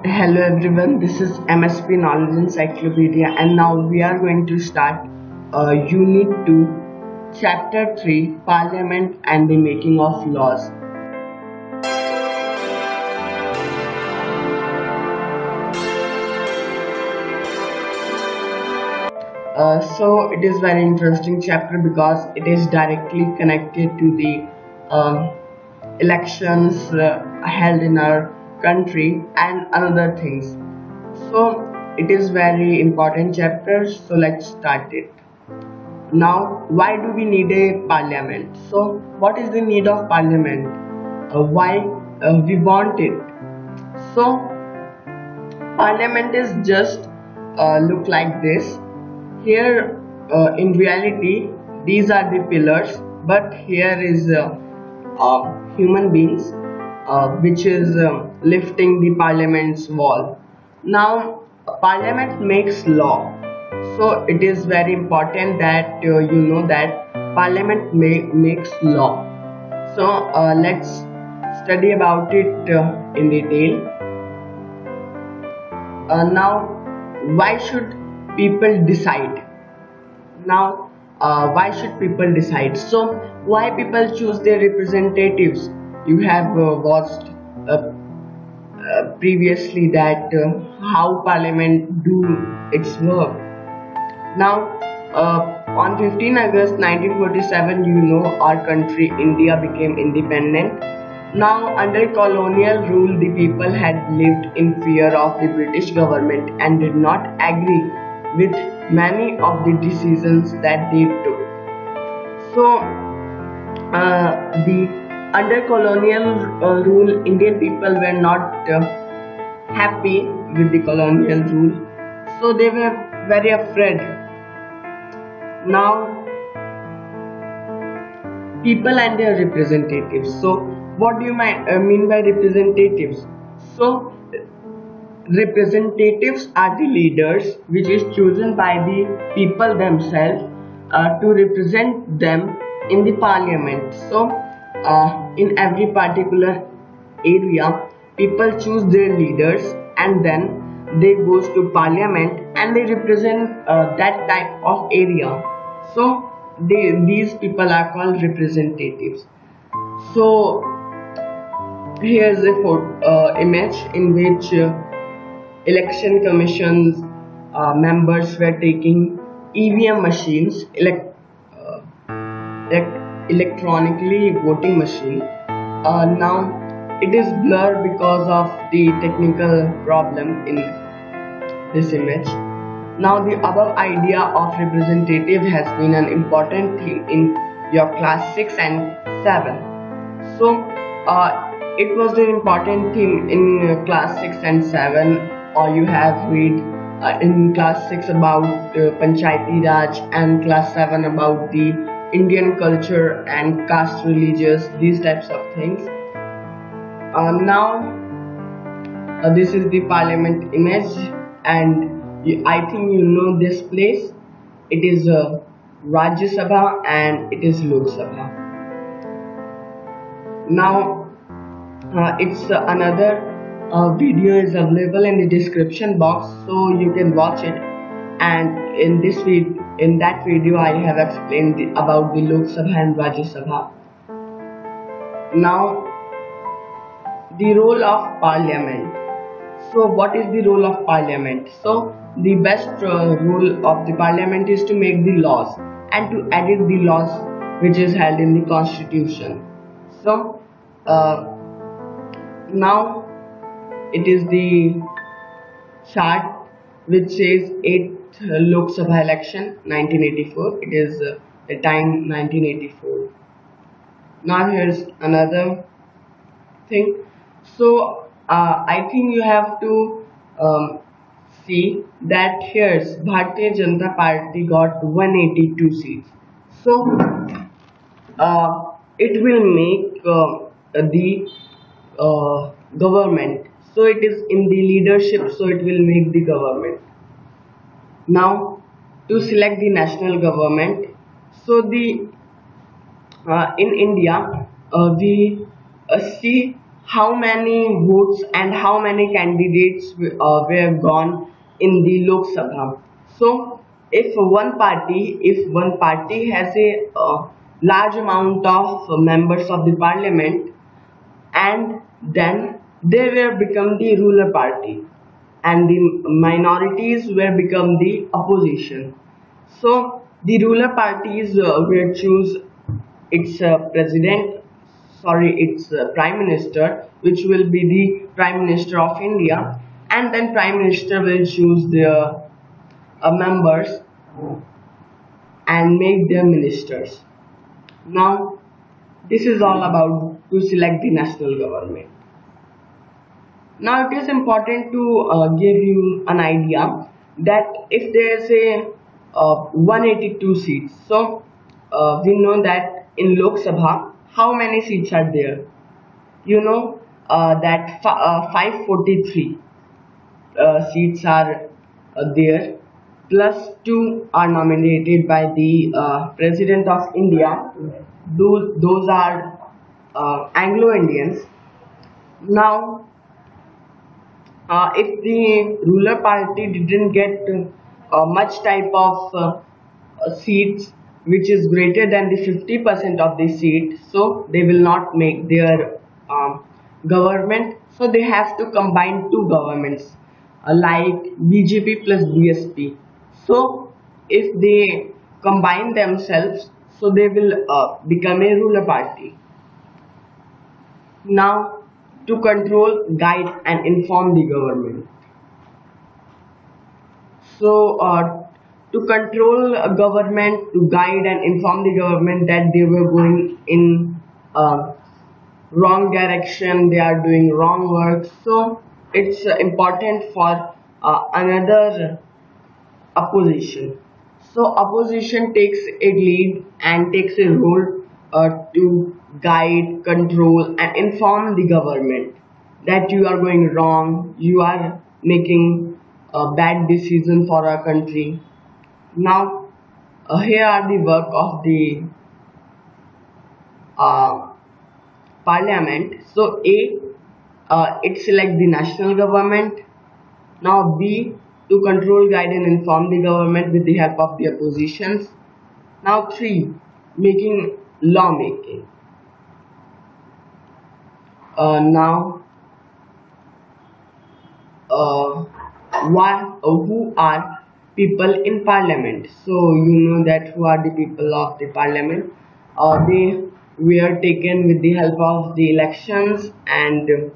Hello everyone, this is MSP Knowledge Encyclopedia and now we are going to start Unit 2, Chapter 3, Parliament and the Making of Laws. So it is very interesting chapter because it is directly connected to the elections held in our country and other things. So it is very important chapter, so let's start it. Now, why do we need a parliament? So what is the need of parliament? Why we want it? So parliament is just look like this. Here in reality these are the pillars, but here is human beings which is lifting the parliament's wall. Now parliament makes law, so it is very important that you know that parliament makes law. So let's study about it in detail. Now why should people decide? Now why should people decide? So why people choose their representatives? You have watched previously that how parliament do its work. Now on 15 August 1947, you know, our country India became independent. Now under colonial rule the people had lived in fear of the British government and did not agree with many of the decisions that they took. So the under colonial rule, Indian people were not happy with the colonial rule, so they were very afraid. Now people and their representatives. So what do you mean by representatives? So representatives are the leaders which is chosen by the people themselves to represent them in the parliament. So in every particular area people choose their leaders and then they goes to parliament and they represent that type of area. So these people are called representatives. So here's a image in which election commissions members were taking EVM machines, electronically voting machine. Now it is blurred because of the technical problem in this image. Now the above idea of representative has been an important theme in your class 6 and 7. So it was an important theme in class 6 and 7, or you have read in class 6 about Panchayati Raj and class 7 about the Indian culture and caste religious, these types of things. Now this is the parliament image, and I think you know this place. It is Rajya Sabha and it is Lok Sabha. Now it's another video is available in the description box, so you can watch it. And in that video I have explained about the Lok Sabha and Rajya Sabha. Now the role of parliament. So what is the role of parliament? So the best role of the parliament is to make the laws and to edit the laws which is held in the constitution. So now it is the chart which says 8th Lok Sabha election 1984. It is the time 1984. Now here's another thing. So I think you have to see that here's Bharatiya Janata Party got 182 seats. So it will make the government. So it is in the leadership, so it will make the government. Now to select the national government. So the in India we see how many votes and how many candidates were gone in the Lok Sabha. So if one party has a large amount of members of the parliament, and then they will become the ruler party and the minorities will become the opposition. So the ruler parties will choose its president, sorry, its prime minister, which will be the prime minister of India, and then prime minister will choose their members and make them ministers. Now this is all about to select the national government. Now it is important to give you an idea that if there is a 182 seats, so we know that in Lok Sabha how many seats are there? You know that 543 seats are there, plus 2 are nominated by the President of India. Those are Anglo-Indians. Now if the ruler party didn't get much type of seats which is greater than the 50% of the seat, so they will not make their government, so they have to combine two governments like BJP plus BSP. So if they combine themselves, so they will become a ruler party. Now to control, guide and inform the government. So to control a government, to guide and inform the government that they were going in wrong direction, they are doing wrong work. So it's important for another opposition. So opposition takes a lead and takes a role to guide, control and inform the government that you are going wrong, you are making a bad decision for our country. Now here are the work of the parliament. So A, it select the national government. Now B, to control, guide and inform the government with the help of the oppositions. Now 3, making lawmaking. Now who are people in parliament? So you know that who are the people of the parliament. They were taken with the help of the elections, and